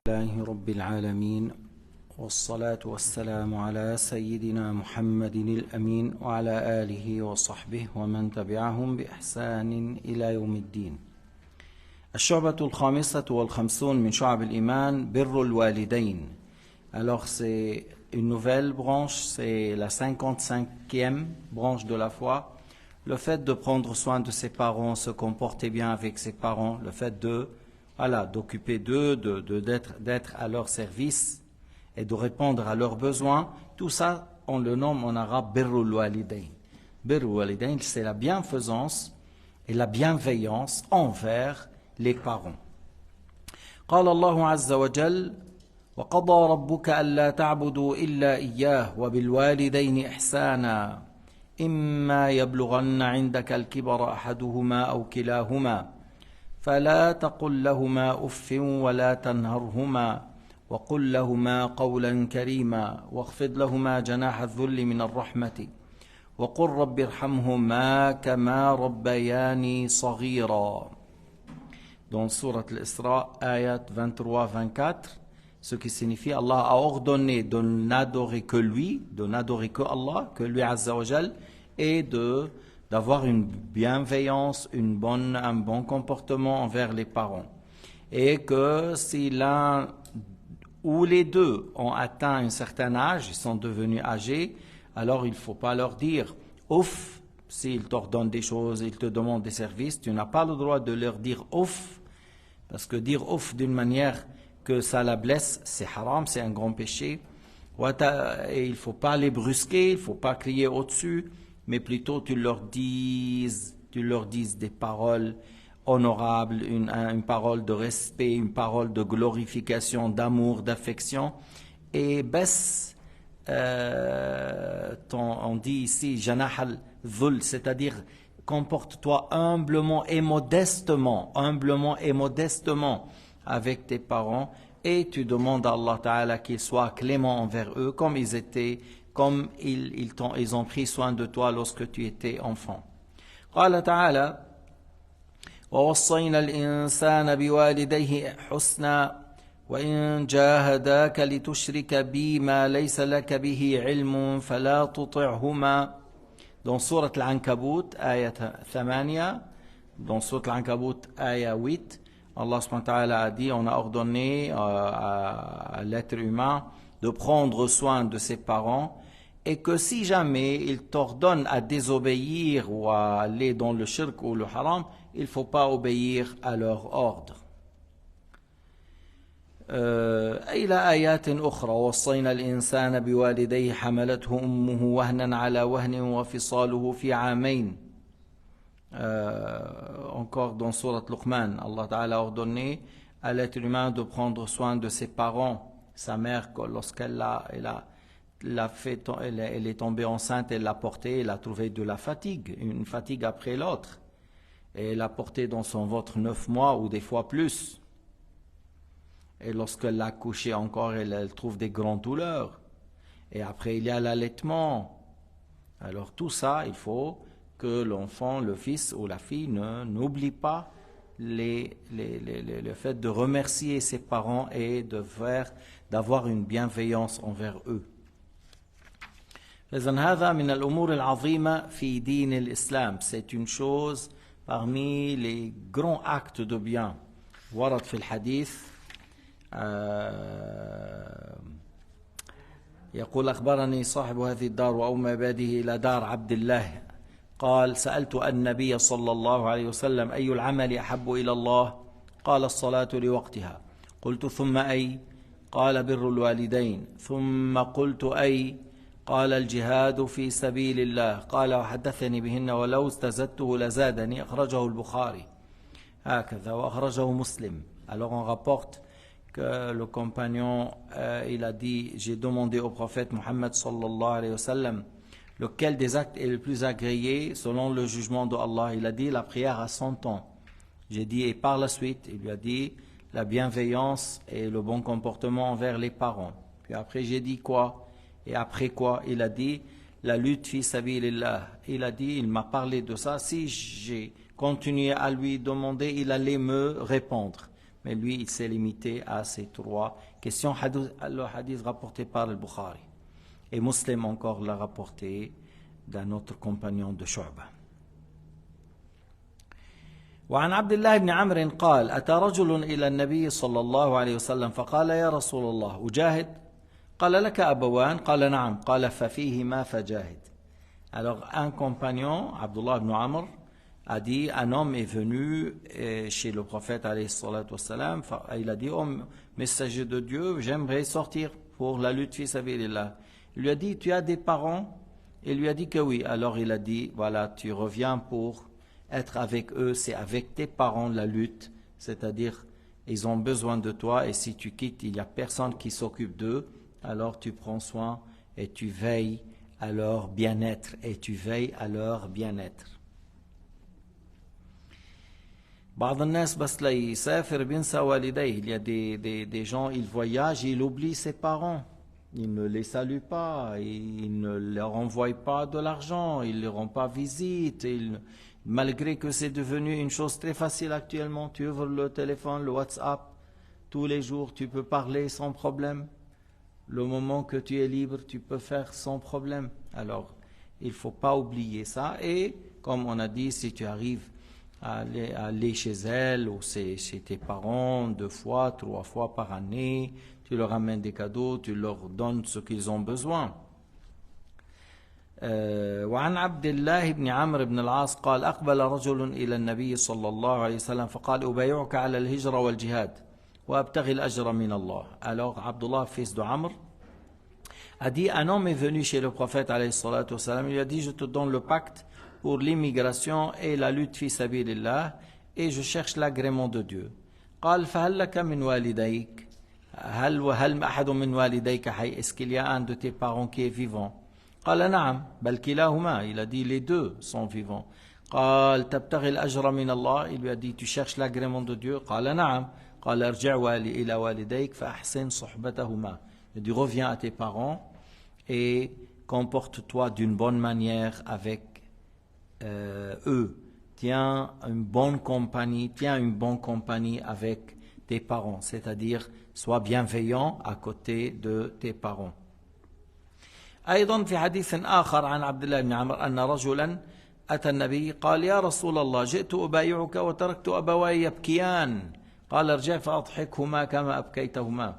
لله رب العالمين والصلاة والسلام على سيدنا محمد الأمين وعلى آله وصحبه ومن تبعهم بإحسان إلى يوم الدين. الشعبة الخامسة والخمسون من شعب الإيمان بر الوالدين. Alors c'est une nouvelle branche, c'est la 55e branche de la foi. Le fait de prendre soin de ses parents, se comporter bien avec ses parents, le fait d'occuper d'eux, d'être à leur service et de répondre à leurs besoins, tout ça, on le nomme en arabe birrul walidain. Birrul walidain, c'est la bienfaisance et la bienveillance envers les parents. قال الله عز وجل وقضى ربك ألا تعبدوا إلا إياه وبالوالدين إحسانا إما يبلغن عندك الكبر أحدهما أو كلاهما فلا تقل لهما أف ولا تنهرهما وقل لهما قولا كريما واخفض لهما جناح الذل من الرحمة وقل رب ارحمهما كما ربياني صغيرا. Dans Surat al-Isra, ayat 23-24, ce qui signifie Allah a ordonné de n'adorer que lui, de n'adorer que Allah, que lui Azza wa Jal, et d'avoir une bienveillance, un bon comportement envers les parents. Et que si l'un ou les deux ont atteint un certain âge, ils sont devenus âgés, alors il ne faut pas leur dire « ouf ». S'ils t'ordonnent des choses, ils te demandent des services, tu n'as pas le droit de leur dire « ouf ». Parce que dire « ouf » d'une manière que ça la blesse, c'est haram, c'est un grand péché. Et il ne faut pas les brusquer, il ne faut pas crier au-dessus, mais plutôt tu leur dises des paroles honorables, une parole de respect, une parole de glorification, d'amour, d'affection. Et baisse, on dit ici, janah al-dhul, c'est-à-dire comporte-toi humblement et modestement avec tes parents, et tu demandes à Allah Ta'ala qu'il soit clément envers eux comme ils ont pris soin de toi lorsque tu étais enfant. قال تعالى ووصينا الإنسان بوالديه حسنا وإن جاهداك لتشرك بي ما ليس لك به علم فلا تطعهما. Dans Surat Al-Ankabut, ayat 8, dans Surat Al-Ankabut, ayat 8, Allah subhanahu wa ta'ala a dit, on a ordonné à l'être humain de prendre soin de ses parents, et que si jamais ils t'ordonnent à désobéir ou à aller dans le shirk ou le haram, il ne faut pas obéir à leur ordre. إلى آيات أخرى وصينا الإنسان بوالديه حملته أمه وهنا على وهن وفصاله في عامين. Encore dans Surat Luqman, Allah Ta'ala a ordonné à l'être humain de prendre soin de ses parents. Sa mère, lorsqu'elle est tombée enceinte, elle l'a portée, elle a trouvé de la fatigue, une fatigue après l'autre. Et elle l'a portée dans son ventre 9 mois ou des fois plus. Et lorsqu'elle l'a couché encore, elle trouve des grandes douleurs. Et après, il y a l'allaitement. Alors tout ça, il faut que l'enfant, le fils ou la fille n'oublie pas le fait de remercier ses parents et d'avoir une bienveillance envers eux. C'est une chose parmi les grands actes de bien. ورد في الحديث يقول أخبرني صاحب هذه الدار وأم عباده إلى دار عبد الله قال سألت النبي صلى الله عليه وسلم أي العمل أحب إلى الله قال الصلاة لوقتها قلت ثم أي قال بر الوالدين ثم قلت أي قال الجهاد في سبيل الله قال وحدثني بهن ولو استزدته لزادني أخرجه البخاري هكذا وأخرجه مسلم. Alors on rapporte que le compagnon, il a dit, j'ai demandé au prophète Muhammad sallallahu alayhi wa sallam, lequel des actes est le plus agréé selon le jugement de Allah. Il a dit la prière à 100 ans. J'ai dit, et par la suite, il lui a dit la bienveillance et le bon comportement envers les parents. Puis après, j'ai dit quoi? Et après quoi? Il a dit la lutte fi sabilillah. Il a dit, il m'a parlé de ça. Si j'ai continué à lui demander, il allait me répondre. mais lui, il s'est limité à ces 3 questions. Le hadith rapporté par le Bukhari. Et Muslim encore l'a rapporté d'un autre compagnon de Shu'ba. وعن عبد الله بن عمرو قال أتى رجل إلى النبي صلى الله عليه وسلم فقال يا رسول الله أجاهد قال لك أبوان قال نعم قال ففيهما فجاهد. Alors un compagnon, Abdullah ibn Amr, a dit, un homme est venu chez le prophète alayhi salatu wassalam, il a dit, oh messager de Dieu, j'aimerais sortir pour la lutte fi sabilillah. Il lui a dit, tu as des parents? Il lui a dit que oui. Alors il a dit, voilà, tu reviens pour être avec eux, c'est avec tes parents la lutte, c'est-à-dire ils ont besoin de toi et si tu quittes, il n'y a personne qui s'occupe d'eux, alors tu prends soin et tu veilles à leur bien-être et tu veilles à leur bien-être. بعض الناس بس ليسافر بينسى والديه. Il y a des gens, ils voyagent et ils oublient ses parents. Ils ne les saluent pas, ils ne leur envoient pas de l'argent, ils ne leur rendent pas visite. Malgré que c'est devenu une chose très facile actuellement, tu ouvres le téléphone, le WhatsApp, tous les jours tu peux parler sans problème. Le moment que tu es libre, tu peux faire sans problème. Alors, il ne faut pas oublier ça. Et comme on a dit, si tu arrives à aller chez elle ou chez tes parents 2 fois, 3 fois par année, tu leur amènes des cadeaux, tu leur donnes ce qu'ils ont besoin. وعن عبد الله بن عمرو بن العاص قال أقبل رجل إلى النبي صلى الله عليه وسلم فقال أبايعك على الهجرة والجهاد وأبتغي الأجر من الله. Alors Abdullah, fils de Amr, a dit, un homme est venu chez le prophète alayhi salatu wassalam, il lui a dit, je te donne le pacte pour l'immigration et la lutte fi sabilillah et je cherche l'agrément de Dieu. قال فهل لك من والديك هل أحد من والديك حي? Est-ce qu'il y a un de tes parents qui est vivant? قال نعم بل كلاهما. Il a dit les 2 sont vivants. قال تبتغي الأجر من الله. Il lui a dit tu cherches l'agrément de Dieu? قال نعم. قال ارجع إلى والديك فأحسن صحبتهما. Il dit reviens à tes parents et comporte-toi d'une bonne manière avec eux. Tiens une bonne compagnie avec tes parents, c'est-à-dire sois bienveillant à côté de tes parents. أيضا في حديث آخر عن عبد الله بن عمرو أن رجلا أتى النبي قال يا رسول الله جئت أبايعك وتركت أبواي يبكيان قال ارجع فأضحكهما كما أبكيتهما.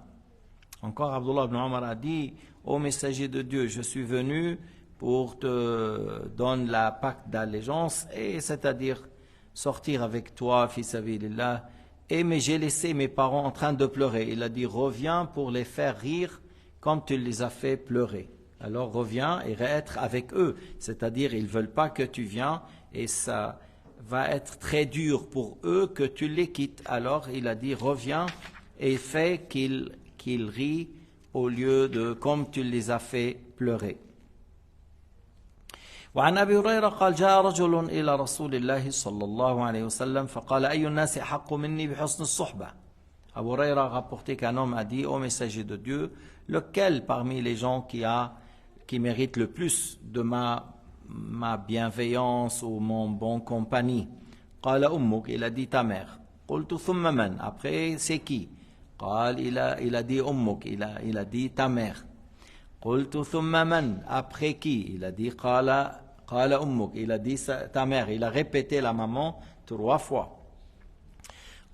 Encore Abdullah ibn Omar a dit, ô messager de Dieu, je suis venu pour te donner la pacte d'allégeance, et c'est-à-dire sortir avec toi, fi sabilillah, mais j'ai laissé mes parents en train de pleurer. Il a dit, reviens pour les faire rire comme tu les as fait pleurer. Alors reviens et être avec eux, c'est-à-dire ils ne veulent pas que tu viennes, et ça va être très dur pour eux que tu les quittes. Alors il a dit, reviens et fais qu'ils rient au lieu de comme tu les as fait pleurer. وعن أبي هريرة قال جاء رجل إلى رسول الله صلى الله عليه وسلم فقال أي الناس أحق مني بحسن الصحبة. Abu Huraira a rapporté qu'un homme a dit, ô messager de Dieu, lequel parmi les gens qui mérite le plus de ma bienveillance ou mon bon compagnie? قال أمك. Il a dit ta mère. قلت ثم من. Après c'est qui? قال il a dit أمك. Il a dit ta mère. قلت ثم من. Après qui? Il a dit قال أمك. Il a dit ta mère. Il a répété la maman 3 fois.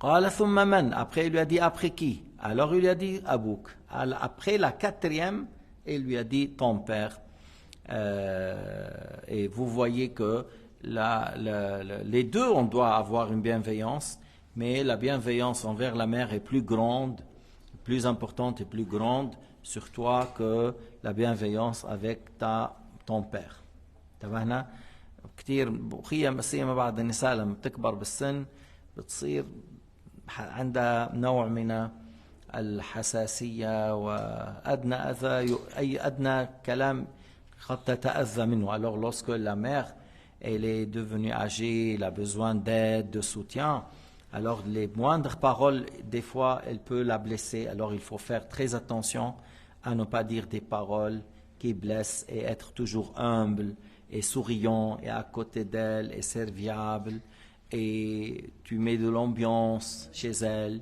قال ثم من. Après il lui a dit après qui? Alors il lui a dit أبوك. Après la 4e, il lui a dit ton père. Et vous voyez que les 2, on doit avoir une bienveillance, mais la bienveillance envers la mère est plus grande, plus importante et plus grande sur toi que la bienveillance avec ton père. تبعنا كثير خيام سيما بعض النساء لما بتكبر بالسن بتصير عندها نوع من الحساسية وأدنى أذى أي أدنى كلام قد تتأذى منه. Alors lorsque la mère elle est devenue âgée, elle a besoin d'aide, de soutien, alors les moindres paroles des fois elle peut la blesser. Alors il faut faire très attention à ne pas dire des paroles qui blessent et être toujours humble et souriant et à côté d'elle et serviable, et tu mets de l'ambiance chez elle,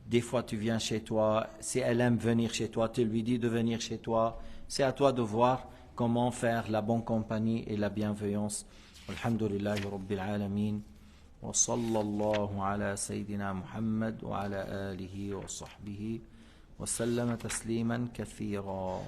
Des fois, tu viens chez toi. Si elle aime venir chez toi, tu lui dis de venir chez toi. C'est à toi de voir comment faire la bonne compagnie et la bienveillance. Alhamdulillahi Rabbil Alamin. وصلى الله على سيدنا محمد وعلى آله وصحبه وسلم تسليما كثيرا.